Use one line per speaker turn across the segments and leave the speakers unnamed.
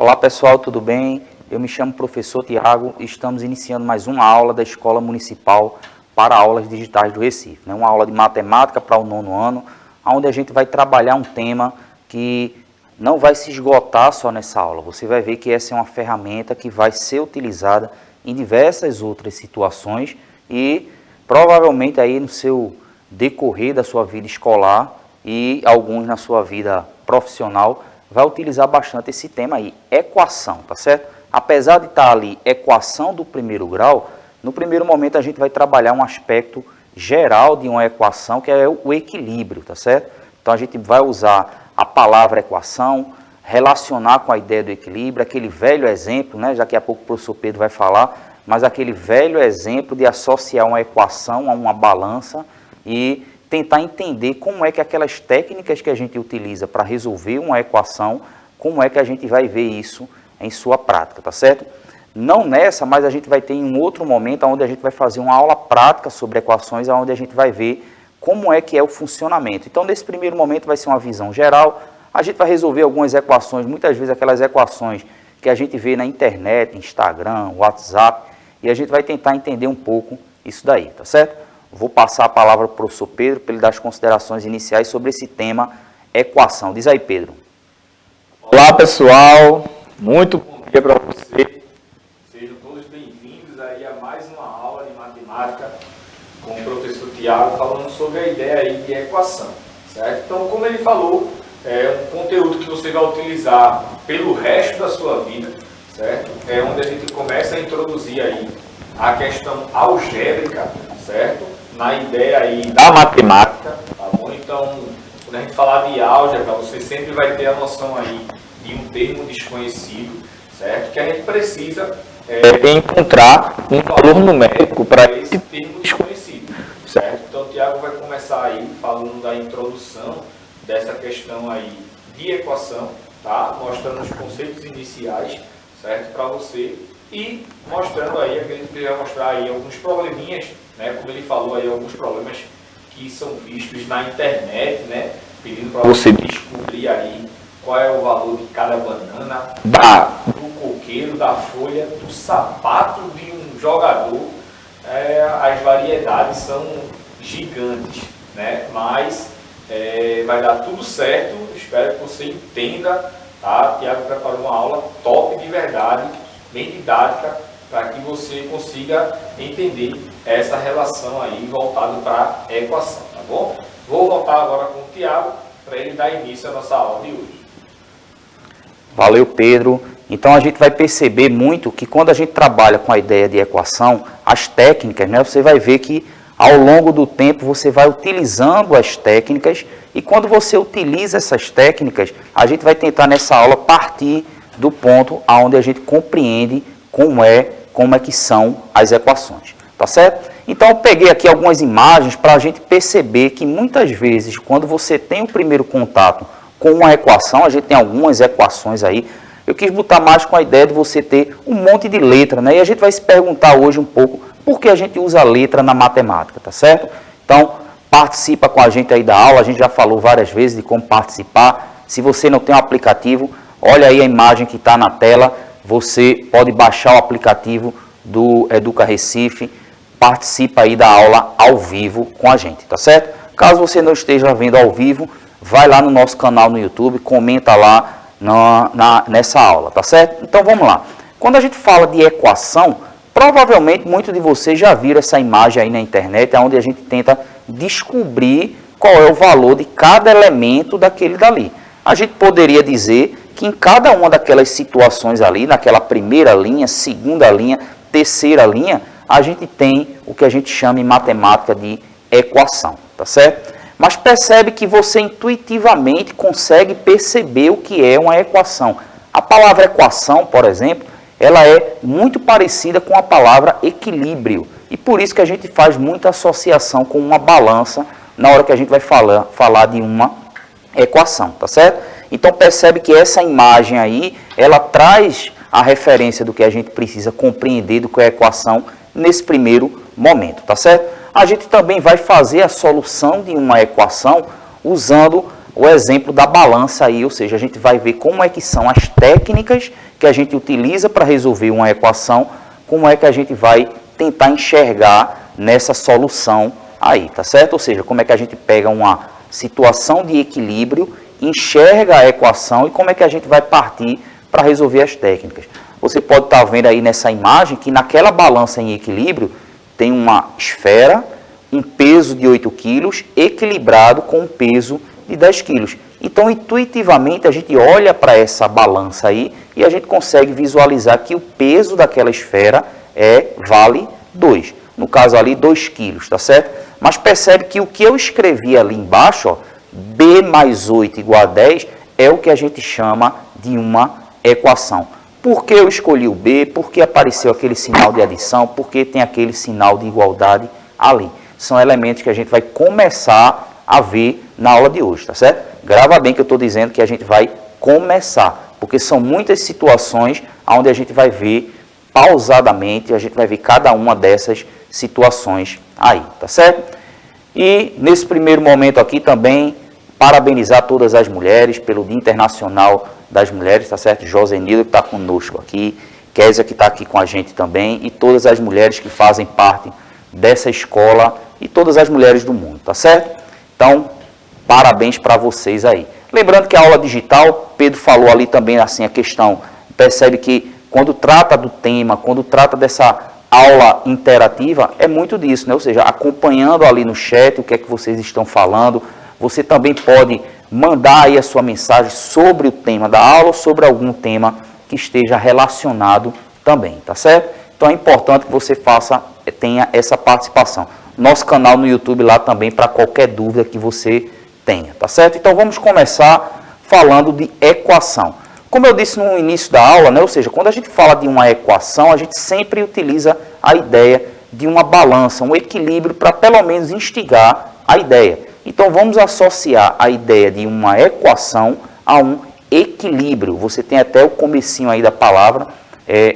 Olá pessoal, tudo bem? Eu me chamo professor Tiago e estamos iniciando mais uma aula da Escola Municipal para Aulas Digitais do Recife. Uma aula de matemática para o 9º ano, onde a gente vai trabalhar um tema que não vai se esgotar só nessa aula. Você vai ver que essa é uma ferramenta que vai ser utilizada em diversas outras situações e provavelmente aí no seu decorrer da sua vida escolar e alguns na sua vida profissional, vai utilizar bastante esse tema aí, equação, tá certo? Apesar de estar ali equação do primeiro grau, no primeiro momento a gente vai trabalhar um aspecto geral de uma equação, que é o equilíbrio, tá certo? Então a gente vai usar a palavra equação, relacionar com a ideia do equilíbrio, aquele velho exemplo, né? Já que a pouco o professor Pedro vai falar, mas aquele velho exemplo de associar uma equação a uma balança e tentar entender como é que aquelas técnicas que a gente utiliza para resolver uma equação, como é que a gente vai ver isso em sua prática, tá certo? Não nessa, mas a gente vai ter em um outro momento onde a gente vai fazer uma aula prática sobre equações, onde a gente vai ver como é que é o funcionamento. Então, nesse primeiro momento vai ser uma visão geral, a gente vai resolver algumas equações, muitas vezes aquelas equações que a gente vê na internet, Instagram, WhatsApp, e a gente vai tentar entender um pouco isso daí, tá certo? Vou passar a palavra para o professor Pedro para ele dar as considerações iniciais sobre esse tema equação. Diz aí, Pedro.
Olá, pessoal. Muito bom dia para vocês. Sejam todos bem-vindos aí a mais uma aula de matemática com o professor Tiago, falando sobre a ideia aí de equação, certo? Então, como ele falou, é um conteúdo que você vai utilizar pelo resto da sua vida, certo? É onde a gente começa a introduzir aí a questão algébrica, certo? Na ideia aí da matemática, tá bom? Então, quando a gente falar de álgebra, você sempre vai ter a noção aí de um termo desconhecido, certo? Que a gente precisa encontrar um valor numérico para esse termo desconhecido, certo? Então, o Tiago vai começar aí falando da introdução dessa questão aí de equação, tá? Mostrando os conceitos iniciais, certo? Para você e mostrando aí, a gente vai mostrar aí alguns probleminhas, né? Como ele falou aí, alguns problemas que são vistos na internet, né? Pedindo para você descobrir aí qual é o valor de cada banana, do coqueiro, da folha, do sapato de um jogador. As variedades são gigantes, né? Mas vai dar tudo certo, espero que você entenda, tá? Tiago preparou uma aula top de verdade, bem didática, para que você consiga entender essa relação aí voltada para a equação, tá bom? Vou voltar agora com o Tiago para ele dar início à nossa aula de hoje.
Valeu, Pedro. Então a gente vai perceber muito que quando a gente trabalha com a ideia de equação, as técnicas, né, você vai ver que ao longo do tempo você vai utilizando as técnicas e quando você utiliza essas técnicas, a gente vai tentar nessa aula partir do ponto onde a gente compreende como é que são as equações, tá certo? Então eu peguei aqui algumas imagens para a gente perceber que muitas vezes quando você tem o primeiro contato com uma equação, a gente tem algumas equações aí, eu quis botar mais com a ideia de você ter um monte de letra, né? E a gente vai se perguntar hoje um pouco por que a gente usa letra na matemática, tá certo? Então participa com a gente aí da aula, a gente já falou várias vezes de como participar. Se você não tem um aplicativo, olha aí a imagem que está na tela, você pode baixar o aplicativo do Educa Recife, participa aí da aula ao vivo com a gente, tá certo? Caso você não esteja vendo ao vivo, vai lá no nosso canal no YouTube, comenta lá nessa aula, tá certo? Então vamos lá. Quando a gente fala de equação, provavelmente muitos de vocês já viram essa imagem aí na internet, onde a gente tenta descobrir qual é o valor de cada elemento daquele dali. A gente poderia dizer que em cada uma daquelas situações ali, naquela primeira linha, segunda linha, terceira linha, a gente tem o que a gente chama em matemática de equação, tá certo? Mas percebe que você intuitivamente consegue perceber o que é uma equação. A palavra equação, por exemplo, ela é muito parecida com a palavra equilíbrio. E por isso que a gente faz muita associação com uma balança na hora que a gente vai falar de uma equação, tá certo? Então percebe que essa imagem aí, ela traz a referência do que a gente precisa compreender do que é a equação nesse primeiro momento, tá certo? A gente também vai fazer a solução de uma equação usando o exemplo da balança aí, ou seja, a gente vai ver como é que são as técnicas que a gente utiliza para resolver uma equação, como é que a gente vai tentar enxergar nessa solução aí, tá certo? Ou seja, como é que a gente pega uma situação de equilíbrio, enxerga a equação e como é que a gente vai partir para resolver as técnicas. Você pode estar vendo aí nessa imagem que naquela balança em equilíbrio tem uma esfera, um peso de 8 kg equilibrado com um peso de 10 kg. Então, intuitivamente, a gente olha para essa balança aí e a gente consegue visualizar que o peso daquela esfera vale 2. No caso ali, 2 kg, tá certo? Mas percebe que o que eu escrevi ali embaixo, ó, B mais 8 igual a 10, é o que a gente chama de uma equação. Por que eu escolhi o B? Por que apareceu aquele sinal de adição? Por que tem aquele sinal de igualdade ali? São elementos que a gente vai começar a ver na aula de hoje, tá certo? Grava bem que eu estou dizendo que a gente vai começar, porque são muitas situações onde a gente vai ver pausadamente, a gente vai ver cada uma dessas situações aí, tá certo? E nesse primeiro momento aqui também, parabenizar todas as mulheres pelo Dia Internacional das Mulheres, tá certo? Josenilda que está conosco aqui, Késia que está aqui com a gente também, e todas as mulheres que fazem parte dessa escola e todas as mulheres do mundo, tá certo? Então, parabéns para vocês aí. Lembrando que a aula digital, Pedro falou ali também assim a questão, percebe que quando trata do tema, quando trata dessa aula interativa, é muito disso, né? Ou seja, acompanhando ali no chat o que é que vocês estão falando, você também pode mandar aí a sua mensagem sobre o tema da aula ou sobre algum tema que esteja relacionado também, tá certo? Então é importante que você tenha essa participação. Nosso canal no YouTube lá também para qualquer dúvida que você tenha, tá certo? Então vamos começar falando de equação. Como eu disse no início da aula, né? Ou seja, quando a gente fala de uma equação, a gente sempre utiliza a ideia de uma balança, um equilíbrio para pelo menos instigar a ideia. Então vamos associar a ideia de uma equação a um equilíbrio. Você tem até o comecinho aí da palavra,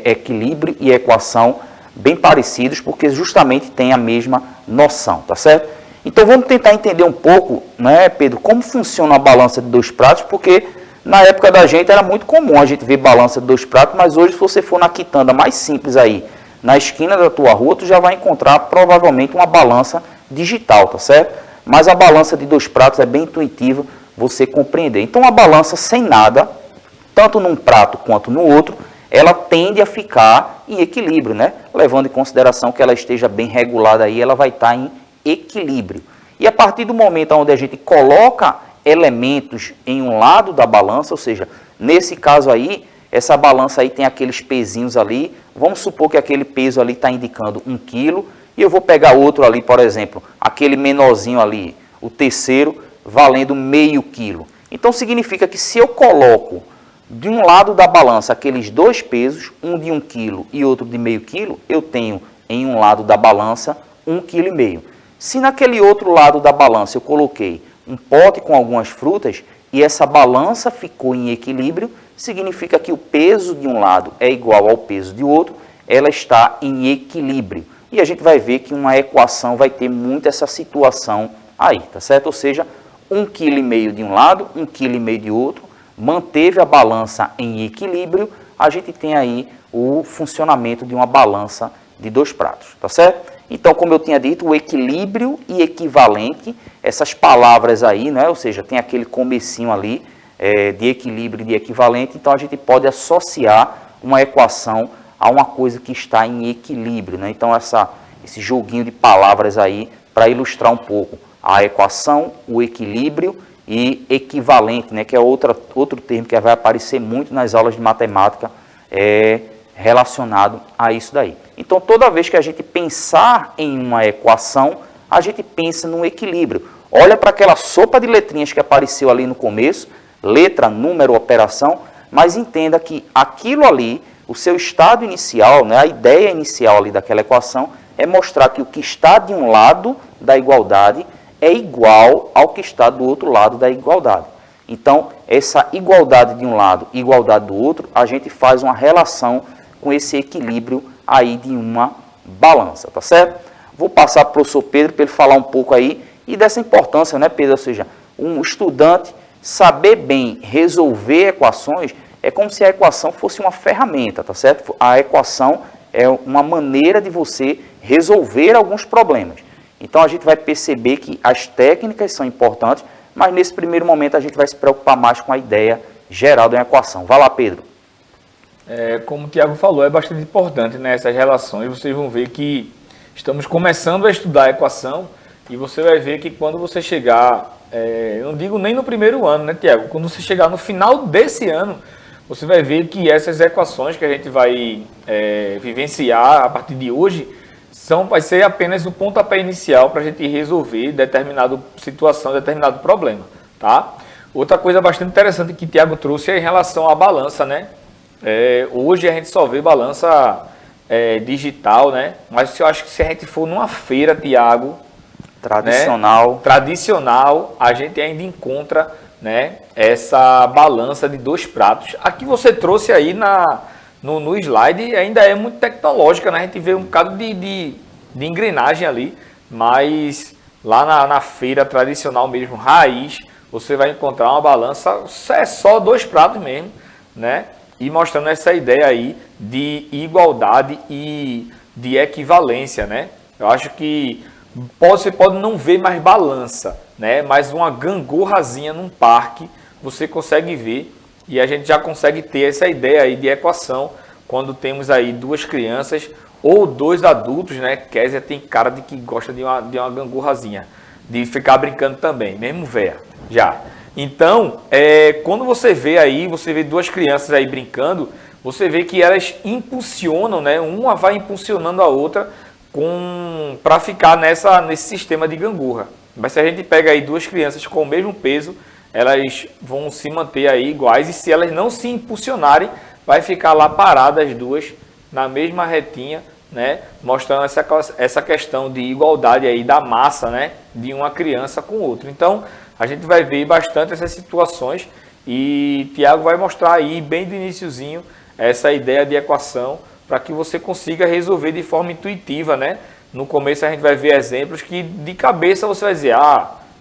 equilíbrio e equação bem parecidos, porque justamente tem a mesma noção, tá certo? Então vamos tentar entender um pouco, né, Pedro, como funciona a balança de 2 pratos, porque na época da gente era muito comum a gente ver balança de 2 pratos, mas hoje se você for na quitanda mais simples aí, na esquina da tua rua, tu já vai encontrar provavelmente uma balança digital, tá certo? Mas a balança de 2 pratos é bem intuitiva você compreender. Então a balança sem nada, tanto num prato quanto no outro, ela tende a ficar em equilíbrio, né? Levando em consideração que ela esteja bem regulada aí, ela vai estar em equilíbrio. E a partir do momento onde a gente coloca elementos em um lado da balança, ou seja, nesse caso aí, essa balança aí tem aqueles pezinhos ali, vamos supor que aquele peso ali está indicando 1 kg, e eu vou pegar outro ali, por exemplo, aquele menorzinho ali, o terceiro, valendo meio quilo. Então significa que se eu coloco de um lado da balança aqueles 2 pesos, um de 1 kg e outro de meio quilo, eu tenho em um lado da balança 1,5 kg. Se naquele outro lado da balança eu coloquei um pote com algumas frutas e essa balança ficou em equilíbrio, significa que o peso de um lado é igual ao peso de outro, ela está em equilíbrio. E a gente vai ver que uma equação vai ter muito essa situação aí, tá certo? Ou seja, 1,5 kg de um lado, 1,5 kg de outro, manteve a balança em equilíbrio, a gente tem aí o funcionamento de uma balança de 2 pratos, tá certo? Então, como eu tinha dito, o equilíbrio e equivalente, essas palavras aí, né? Ou seja, tem aquele comecinho ali de equilíbrio e de equivalente, então a gente pode associar uma equação a uma coisa que está em equilíbrio, né? Então, esse joguinho de palavras aí, para ilustrar um pouco a equação, o equilíbrio e equivalente, né? Que é outro termo que vai aparecer muito nas aulas de matemática relacionado a isso daí. Então, toda vez que a gente pensar em uma equação, a gente pensa no equilíbrio. Olha para aquela sopa de letrinhas que apareceu ali no começo, letra, número, operação, mas entenda que aquilo ali, o seu estado inicial, né, a ideia inicial ali daquela equação, é mostrar que o que está de um lado da igualdade é igual ao que está do outro lado da igualdade. Então, essa igualdade de um lado e igualdade do outro, a gente faz uma relação com esse equilíbrio aí de uma balança, tá certo? Vou passar para o professor Pedro para ele falar um pouco aí e dessa importância, né, Pedro? Ou seja, um estudante saber bem resolver equações é como se a equação fosse uma ferramenta, tá certo? A equação é uma maneira de você resolver alguns problemas. Então, a gente vai perceber que as técnicas são importantes, mas nesse primeiro momento a gente vai se preocupar mais com a ideia geral da equação. Vai lá, Pedro.
Como o Tiago falou, é bastante importante, né, essas relações. Vocês vão ver que estamos começando a estudar a equação e você vai ver que quando você chegar, eu não digo nem no primeiro ano, né, Tiago? Quando você chegar no final desse ano, você vai ver que essas equações que a gente vai vivenciar a partir de hoje vai ser apenas o pontapé inicial para a gente resolver determinada situação, determinado problema, tá? Outra coisa bastante interessante que o Tiago trouxe é em relação à balança, né? Hoje a gente só vê balança digital, né? Mas eu acho que se a gente for numa feira, Tiago,
tradicional,
né? Tradicional, a gente ainda encontra, né, essa balança de 2 pratos. Aqui você trouxe aí no slide, ainda é muito tecnológica, né? A gente vê um bocado de engrenagem ali, mas lá na feira tradicional mesmo, raiz, você vai encontrar uma balança, é só 2 pratos mesmo, né? E mostrando essa ideia aí de igualdade e de equivalência, né? Eu acho que você pode não ver mais balança, né? Mas uma gangorrazinha num parque, você consegue ver e a gente já consegue ter essa ideia aí de equação quando temos aí 2 crianças ou 2 adultos, né? Kézia tem cara de que gosta de uma gangorrazinha, de ficar brincando também, mesmo véia, já. Então, quando você vê 2 crianças aí brincando, você vê que elas impulsionam, né? Uma vai impulsionando a outra para ficar nesse sistema de gangorra. Mas se a gente pega aí 2 crianças com o mesmo peso, elas vão se manter aí iguais, e se elas não se impulsionarem, vai ficar lá paradas as 2 na mesma retinha, né? Mostrando essa questão de igualdade aí da massa, né? De uma criança com outra. Então, a gente vai ver bastante essas situações e Tiago vai mostrar aí bem do iniciozinho essa ideia de equação para que você consiga resolver de forma intuitiva, né? No começo a gente vai ver exemplos que de cabeça você vai dizer,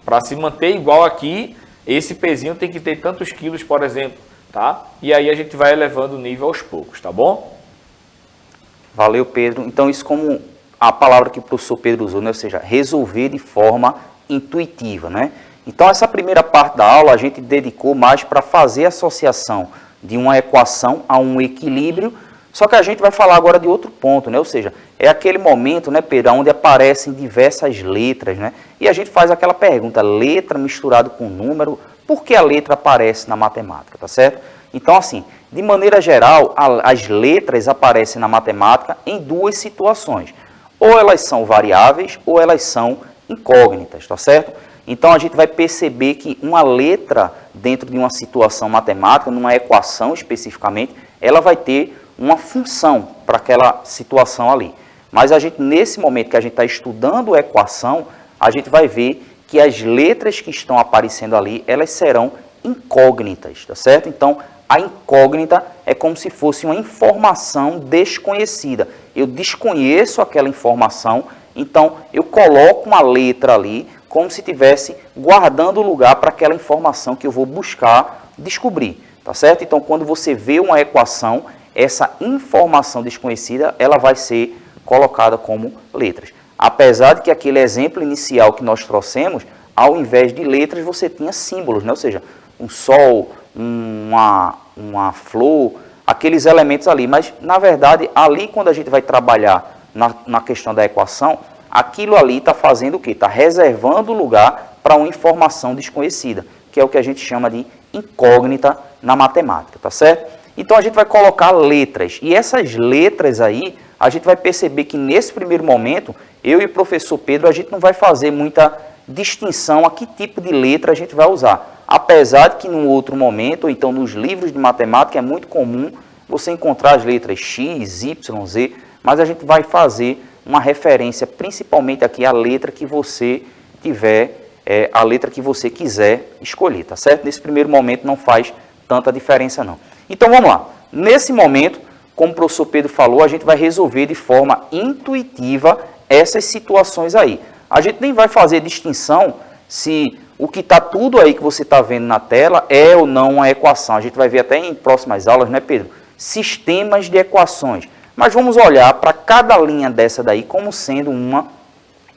para se manter igual aqui, esse pezinho tem que ter tantos quilos, por exemplo, tá? E aí a gente vai elevando o nível aos poucos, tá bom?
Valeu, Pedro. Então, isso como a palavra que o professor Pedro usou, né? Ou seja, resolver de forma intuitiva, né? Então, essa primeira parte da aula a gente dedicou mais para fazer a associação de uma equação a um equilíbrio, só que a gente vai falar agora de outro ponto, né? Ou seja, é aquele momento, né, Pedro, onde aparecem diversas letras, né? E a gente faz aquela pergunta, letra misturado com número, por que a letra aparece na matemática, tá certo? Então, assim, de maneira geral, as letras aparecem na matemática em 2 situações. Ou elas são variáveis ou elas são incógnitas, tá certo? Então, a gente vai perceber que uma letra, dentro de uma situação matemática, numa equação especificamente, ela vai ter uma função para aquela situação ali. Mas a gente, nesse momento que a gente está estudando a equação, a gente vai ver que as letras que estão aparecendo ali, elas serão incógnitas, tá certo? Então, a incógnita é como se fosse uma informação desconhecida. Eu desconheço aquela informação, então eu coloco uma letra ali, como se estivesse guardando lugar para aquela informação que eu vou buscar descobrir, tá certo? Então, quando você vê uma equação, essa informação desconhecida, ela vai ser colocada como letras. Apesar de que aquele exemplo inicial que nós trouxemos, ao invés de letras, você tinha símbolos, né? Ou seja, um sol, uma flor, aqueles elementos ali. Mas, na verdade, ali quando a gente vai trabalhar na questão da equação, aquilo ali está fazendo o quê? Está reservando lugar para uma informação desconhecida, que é o que a gente chama de incógnita na matemática, tá certo? Então, a gente vai colocar letras, e essas letras aí, a gente vai perceber que nesse primeiro momento, eu e o professor Pedro, a gente não vai fazer muita distinção a que tipo de letra a gente vai usar. Apesar de que num outro momento, ou então nos livros de matemática, é muito comum você encontrar as letras X, Y, Z, mas a gente vai fazer uma referência principalmente aqui à letra que você tiver, a letra que você quiser escolher, tá certo? Nesse primeiro momento não faz tanta diferença não. Então vamos lá. Nesse momento, como o professor Pedro falou, a gente vai resolver de forma intuitiva essas situações aí. A gente nem vai fazer distinção se o que está tudo aí que você está vendo na tela é ou não uma equação. A gente vai ver até em próximas aulas, né, Pedro? Sistemas de equações. Mas vamos olhar para cada linha dessa daí como sendo uma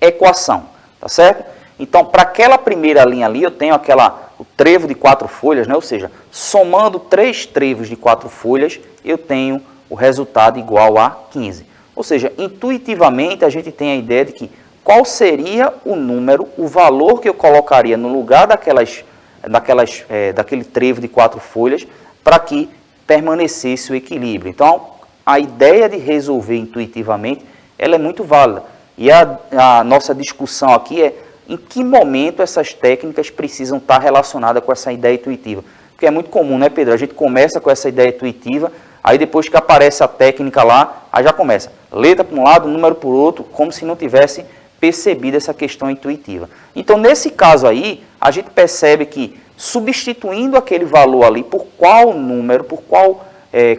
equação, tá certo? Então, para aquela primeira linha ali, eu tenho o trevo de 4 folhas, né? Ou seja, somando 3 trevos de 4 folhas, eu tenho o resultado igual a 15. Ou seja, intuitivamente a gente tem a ideia de que qual seria o número, o valor que eu colocaria no lugar daquele trevo de 4 folhas para que permanecesse o equilíbrio. Então, a ideia de resolver intuitivamente, ela é muito válida. E a nossa discussão aqui é em que momento essas técnicas precisam estar relacionadas com essa ideia intuitiva. Porque é muito comum, né, Pedro? A gente começa com essa ideia intuitiva, aí depois que aparece a técnica lá, aí já começa letra para um lado, número para o outro, como se não tivesse percebido essa questão intuitiva. Então, nesse caso aí, a gente percebe que substituindo aquele valor ali por qual número, por qual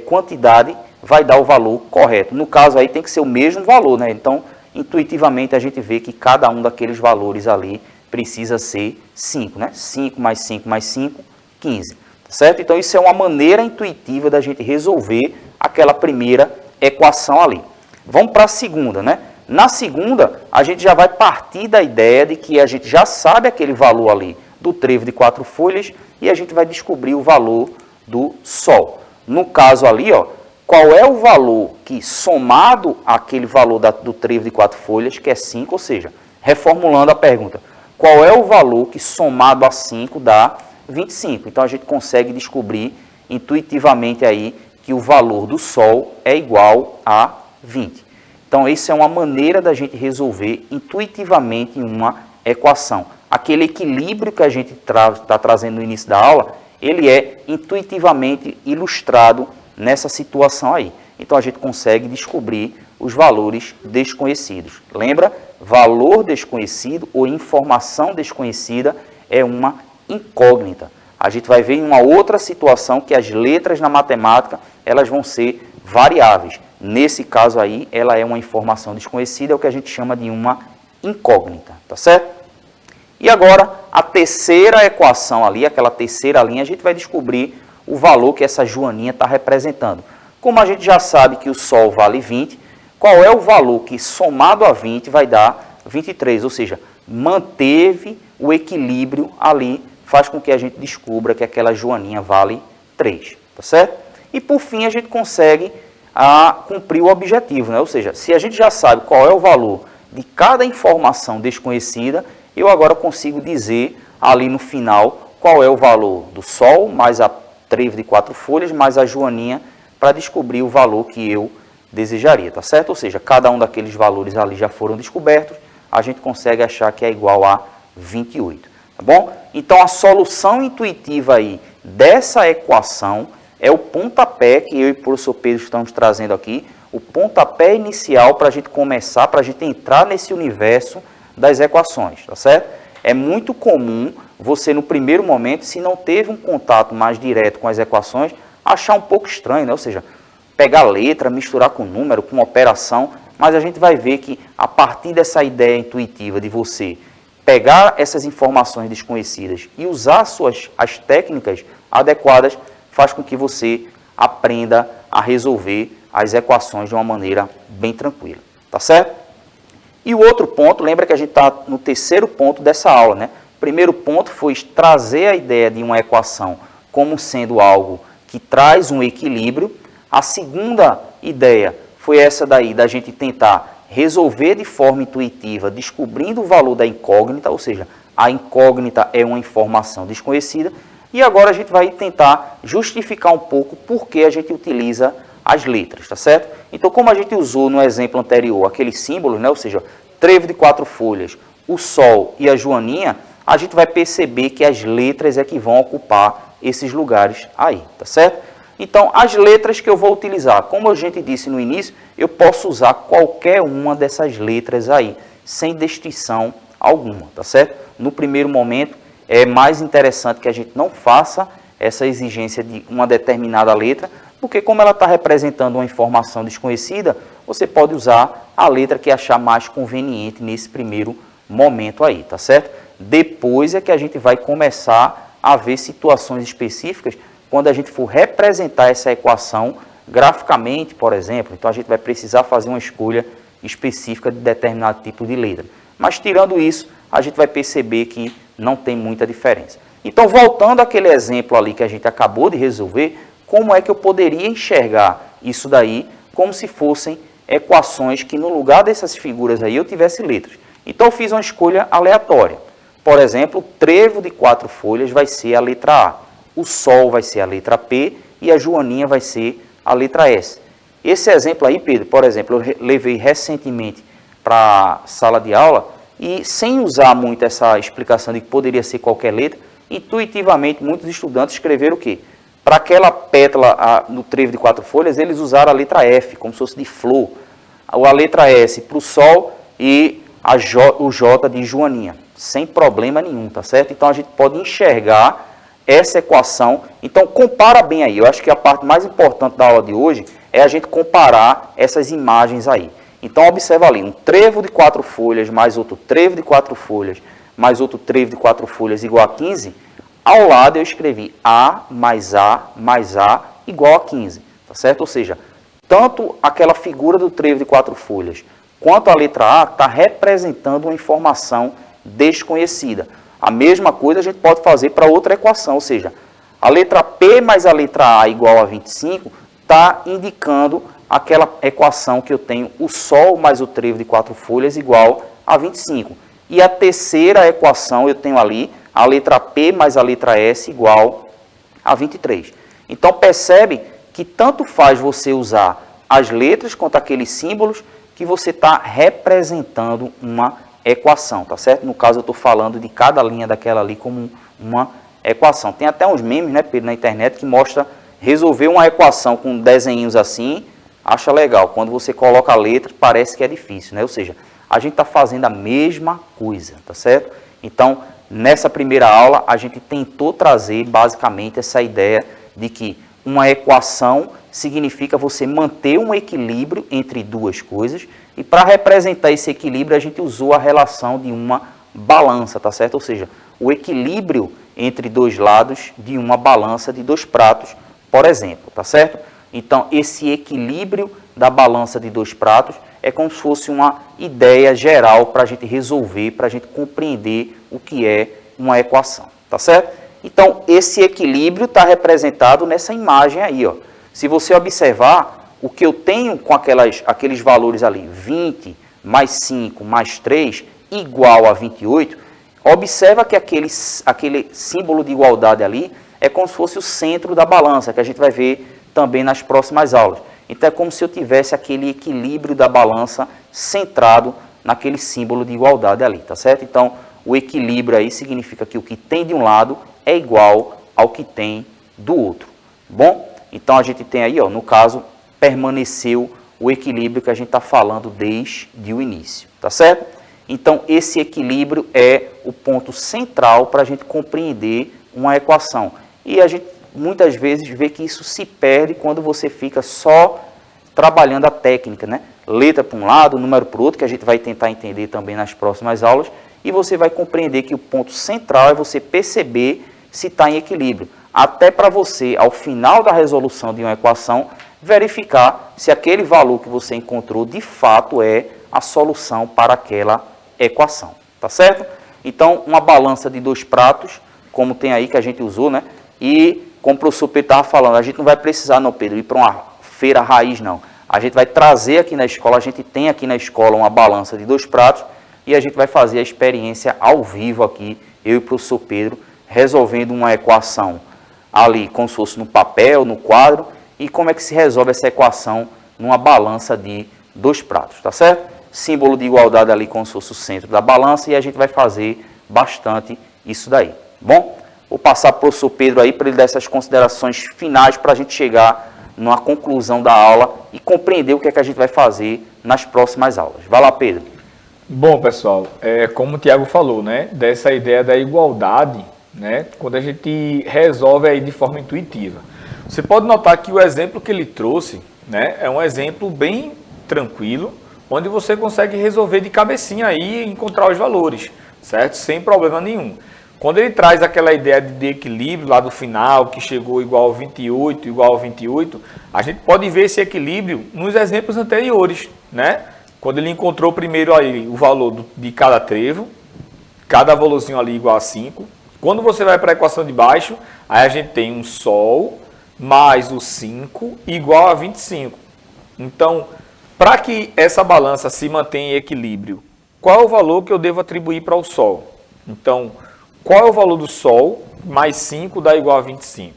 quantidade, vai dar o valor correto. No caso aí tem que ser o mesmo valor, né? Então, intuitivamente a gente vê que cada um daqueles valores ali precisa ser 5, né? 5 mais 5 mais 5, 15, certo? Então, isso é uma maneira intuitiva da gente resolver aquela primeira equação ali. Vamos para a segunda, né? Na segunda, a gente já vai partir da ideia de que a gente já sabe aquele valor ali do trevo de 4 folhas e a gente vai descobrir o valor do Sol. No caso ali, ó, qual é o valor que, somado àquele valor do trevo de 4 folhas, que é 5, ou seja, reformulando a pergunta, qual é o valor que, somado a 5, dá 25? Então, a gente consegue descobrir intuitivamente aí que o valor do Sol é igual a 20. Então, isso é uma maneira da gente resolver intuitivamente uma equação. Aquele equilíbrio que a gente está trazendo no início da aula, ele é intuitivamente ilustrado nessa situação aí. Então, a gente consegue descobrir os valores desconhecidos. Lembra? Valor desconhecido ou informação desconhecida é uma incógnita. A gente vai ver em uma outra situação que as letras na matemática, elas vão ser variáveis. Nesse caso aí, ela é uma informação desconhecida, é o que a gente chama de uma incógnita, tá certo? E agora, a terceira equação ali, aquela terceira linha, a gente vai descobrir o valor que essa joaninha está representando. Como a gente já sabe que o Sol vale 20, qual é o valor que, somado a 20, vai dar 23? Ou seja, manteve o equilíbrio ali, faz com que a gente descubra que aquela joaninha vale 3, tá certo? E por fim, a gente consegue cumprir o objetivo, né? Ou seja, se a gente já sabe qual é o valor de cada informação desconhecida, eu agora consigo dizer ali no final qual é o valor do Sol, mais a trevo de 4 folhas, mais a joaninha, para descobrir o valor que eu desejaria, tá certo? Ou seja, cada um daqueles valores ali já foram descobertos, a gente consegue achar que é igual a 28, tá bom? Então, a solução intuitiva aí dessa equação é o pontapé que eu e o professor Pedro estamos trazendo aqui, o pontapé inicial para a gente começar, para a gente entrar nesse universo das equações, tá certo? É muito comum você, no primeiro momento, se não teve um contato mais direto com as equações, achar um pouco estranho, né? Ou seja, pegar letra, misturar com número, com operação, mas a gente vai ver que a partir dessa ideia intuitiva de você pegar essas informações desconhecidas e usar as técnicas adequadas, faz com que você aprenda a resolver as equações de uma maneira bem tranquila, tá certo? E o outro ponto, lembra que a gente está no terceiro ponto dessa aula, né? O primeiro ponto foi trazer a ideia de uma equação como sendo algo que traz um equilíbrio. A segunda ideia foi essa daí, da gente tentar resolver de forma intuitiva, descobrindo o valor da incógnita, ou seja, a incógnita é uma informação desconhecida. E agora a gente vai tentar justificar um pouco por que a gente utiliza as letras, tá certo? Então, como a gente usou no exemplo anterior aqueles símbolos, né? Ou seja, trevo de 4 folhas, o Sol e a joaninha, a gente vai perceber que as letras é que vão ocupar esses lugares aí, tá certo? Então, as letras que eu vou utilizar, como a gente disse no início, eu posso usar qualquer uma dessas letras aí, sem distinção alguma, tá certo? No primeiro momento, é mais interessante que a gente não faça essa exigência de uma determinada letra, porque como ela está representando uma informação desconhecida, você pode usar a letra que achar mais conveniente nesse primeiro momento aí, tá certo? Depois é que a gente vai começar a ver situações específicas quando a gente for representar essa equação graficamente, por exemplo. Então a gente vai precisar fazer uma escolha específica de determinado tipo de letra. Mas tirando isso, a gente vai perceber que não tem muita diferença. Então, voltando àquele exemplo ali que a gente acabou de resolver, como é que eu poderia enxergar isso daí como se fossem equações que no lugar dessas figuras aí eu tivesse letras? Então eu fiz uma escolha aleatória. Por exemplo, o trevo de 4 folhas vai ser a letra A, o Sol vai ser a letra P e a Joaninha vai ser a letra S. Esse exemplo aí, Pedro, por exemplo, eu levei recentemente para a sala de aula e sem usar muito essa explicação de que poderia ser qualquer letra, intuitivamente muitos estudantes escreveram o quê? Para aquela pétala no trevo de 4 folhas, eles usaram a letra F, como se fosse de flor, a letra S para o Sol e o J de Joaninha, sem problema nenhum, tá certo? Então a gente pode enxergar essa equação. Então compara bem aí, eu acho que a parte mais importante da aula de hoje é a gente comparar essas imagens aí. Então observa ali, um trevo de 4 folhas mais outro trevo de 4 folhas mais outro trevo de 4 folhas igual a 15. Ao lado eu escrevi A mais A mais A igual a 15, tá certo? Ou seja, tanto aquela figura do trevo de 4 folhas quanto a letra A está representando uma informação desconhecida. A mesma coisa a gente pode fazer para outra equação, ou seja, a letra P mais a letra A igual a 25 está indicando aquela equação que eu tenho o Sol mais o trevo de 4 folhas igual a 25. E a terceira equação eu tenho ali a letra P mais a letra S igual a 23. Então percebe que tanto faz você usar as letras quanto aqueles símbolos que você está representando uma equação, tá certo? No caso eu estou falando de cada linha daquela ali como uma equação. Tem até uns memes, né, Pedro, na internet que mostra resolver uma equação com desenhos assim, acha legal. Quando você coloca a letra, parece que é difícil, né? Ou seja, a gente está fazendo a mesma coisa, tá certo? Então, nessa primeira aula, a gente tentou trazer basicamente essa ideia de que uma equação significa você manter um equilíbrio entre duas coisas, e para representar esse equilíbrio a gente usou a relação de uma balança, tá certo? Ou seja, o equilíbrio entre dois lados de uma balança de dois pratos, por exemplo, tá certo? Então, esse equilíbrio da balança de dois pratos é como se fosse uma ideia geral para a gente resolver, para a gente compreender o que é uma equação, tá certo? Então, esse equilíbrio está representado nessa imagem aí, ó. Se você observar, o que eu tenho com aqueles valores ali, 20 mais 5 mais 3, igual a 28, observa que aquele símbolo de igualdade ali é como se fosse o centro da balança, que a gente vai ver também nas próximas aulas. Então, é como se eu tivesse aquele equilíbrio da balança centrado naquele símbolo de igualdade ali, tá certo? Então, o equilíbrio aí significa que o que tem de um lado é igual ao que tem do outro. Bom, então a gente tem aí, ó, no caso, permaneceu o equilíbrio que a gente está falando desde o início, tá certo? Então, esse equilíbrio é o ponto central para a gente compreender uma equação. E a gente muitas vezes vê que isso se perde quando você fica só trabalhando a técnica, né? Letra para um lado, número para o outro, que a gente vai tentar entender também nas próximas aulas, e você vai compreender que o ponto central é você perceber se está em equilíbrio. Até para você, ao final da resolução de uma equação, verificar se aquele valor que você encontrou de fato é a solução para aquela equação, tá certo? Então, uma balança de dois pratos, como tem aí que a gente usou, né? E, como o professor Pedro estava falando, a gente não vai precisar, não, Pedro, ir para uma feira raiz, não. A gente vai trazer aqui na escola, a gente tem aqui na escola uma balança de dois pratos e a gente vai fazer a experiência ao vivo aqui, eu e o professor Pedro, resolvendo uma equação ali, como se fosse no papel, no quadro, e como é que se resolve essa equação numa balança de dois pratos, tá certo? Símbolo de igualdade ali como se fosse o centro da balança e a gente vai fazer bastante isso daí. Bom, vou passar para o professor Pedro aí para ele dar essas considerações finais para a gente chegar numa conclusão da aula e compreender o que é que a gente vai fazer nas próximas aulas. Vai lá, Pedro.
Bom, pessoal, como o Tiago falou, né, dessa ideia da igualdade, né, quando a gente resolve aí de forma intuitiva. Você pode notar que o exemplo que ele trouxe, né, é um exemplo bem tranquilo, onde você consegue resolver de cabecinha aí e encontrar os valores, certo? Sem problema nenhum. Quando ele traz aquela ideia de equilíbrio lá do final, que chegou igual ao 28, igual ao 28, a gente pode ver esse equilíbrio nos exemplos anteriores, né? Quando ele encontrou primeiro aí o valor de cada trevo, cada valorzinho ali igual a 5. Quando você vai para a equação de baixo, aí a gente tem um Sol mais o 5 igual a 25. Então, para que essa balança se mantenha em equilíbrio, qual é o valor que eu devo atribuir para o Sol? Então, qual é o valor do Sol? Mais 5 dá igual a 25.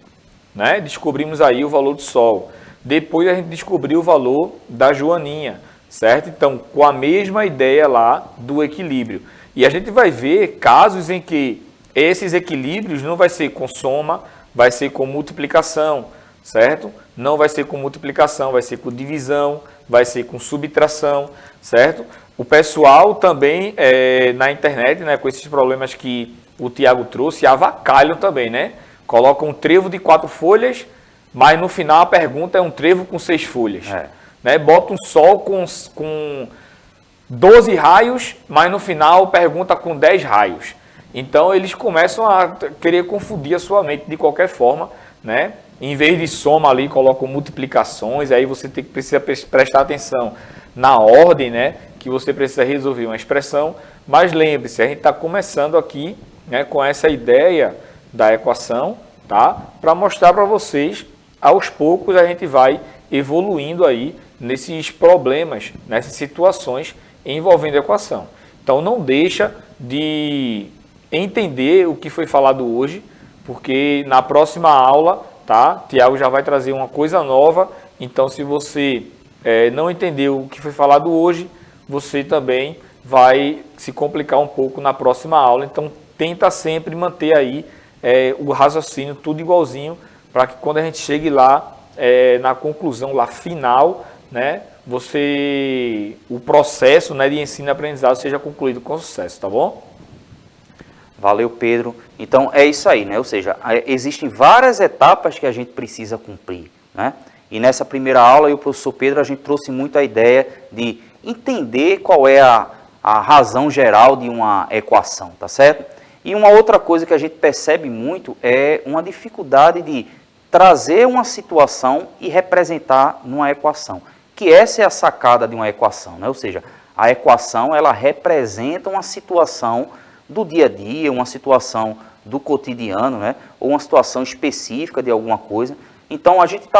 Né? Descobrimos aí o valor do Sol. Depois a gente descobriu o valor da Joaninha, certo? Então, com a mesma ideia lá do equilíbrio. E a gente vai ver casos em que esses equilíbrios não vai ser com soma, vai ser com multiplicação, certo? Não vai ser com multiplicação, vai ser com divisão, vai ser com subtração, certo? O pessoal também na internet, né, com esses problemas que o Tiago trouxe, avacalham também, né? Colocam um trevo de 4 folhas, mas no final a pergunta é um trevo com 6 folhas. Né? Bota um sol com 12 raios, mas no final pergunta com 10 raios. Então eles começam a querer confundir a sua mente de qualquer forma, né? Em vez de soma ali, colocam multiplicações, aí você precisa prestar atenção na ordem, né? Que você precisa resolver uma expressão. Mas lembre-se, a gente está começando aqui, né, com essa ideia da equação, tá? Para mostrar para vocês, aos poucos a gente vai evoluindo aí nesses problemas, nessas situações envolvendo a equação. Então não deixa de entender o que foi falado hoje, porque na próxima aula, tá? Tiago já vai trazer uma coisa nova, então se você não entendeu o que foi falado hoje, você também vai se complicar um pouco na próxima aula, então tenta sempre manter aí o raciocínio tudo igualzinho, para que quando a gente chegue lá, na conclusão lá final, né, o processo, né, de ensino e aprendizado seja concluído com sucesso, tá bom?
Valeu, Pedro. Então é isso aí, né? Ou seja, existem várias etapas que a gente precisa cumprir, né? E nessa primeira aula, o professor Pedro, a gente trouxe muito a ideia de entender qual é a razão geral de uma equação, tá certo? E uma outra coisa que a gente percebe muito é uma dificuldade de trazer uma situação e representar numa equação. Que essa é a sacada de uma equação, né? Ou seja, a equação ela representa uma situação do dia a dia, uma situação do cotidiano, né? Ou uma situação específica de alguma coisa. Então,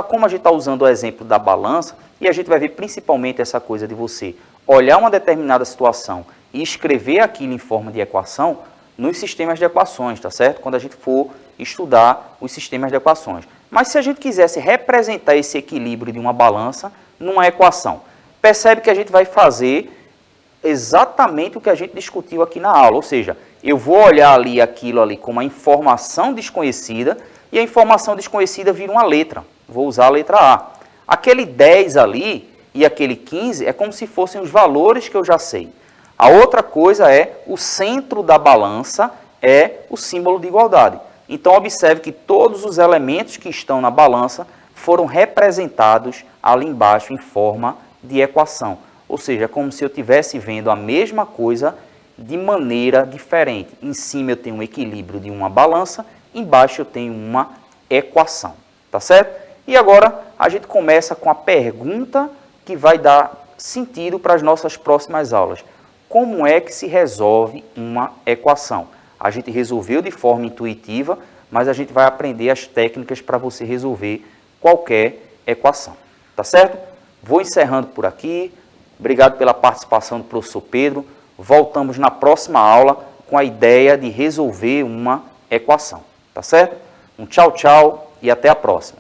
como a gente está usando o exemplo da balança, e a gente vai ver principalmente essa coisa de você olhar uma determinada situação e escrever aquilo em forma de equação nos sistemas de equações, tá certo? Quando a gente for estudar os sistemas de equações. Mas se a gente quisesse representar esse equilíbrio de uma balança numa equação, percebe que a gente vai fazer exatamente o que a gente discutiu aqui na aula, ou seja, eu vou olhar ali aquilo ali como uma informação desconhecida e a informação desconhecida vira uma letra, vou usar a letra A. Aquele 10 ali e aquele 15 é como se fossem os valores que eu já sei. A outra coisa é o centro da balança é o símbolo de igualdade. Então observe que todos os elementos que estão na balança foram representados ali embaixo em forma de equação. Ou seja, é como se eu estivesse vendo a mesma coisa de maneira diferente. Em cima eu tenho um equilíbrio de uma balança, embaixo eu tenho uma equação. Tá certo? E agora a gente começa com a pergunta que vai dar sentido para as nossas próximas aulas. Como é que se resolve uma equação? A gente resolveu de forma intuitiva, mas a gente vai aprender as técnicas para você resolver qualquer equação. Tá certo? Vou encerrando por aqui. Obrigado pela participação do professor Pedro. Voltamos na próxima aula com a ideia de resolver uma equação. Tá certo? Um tchau, tchau e até a próxima.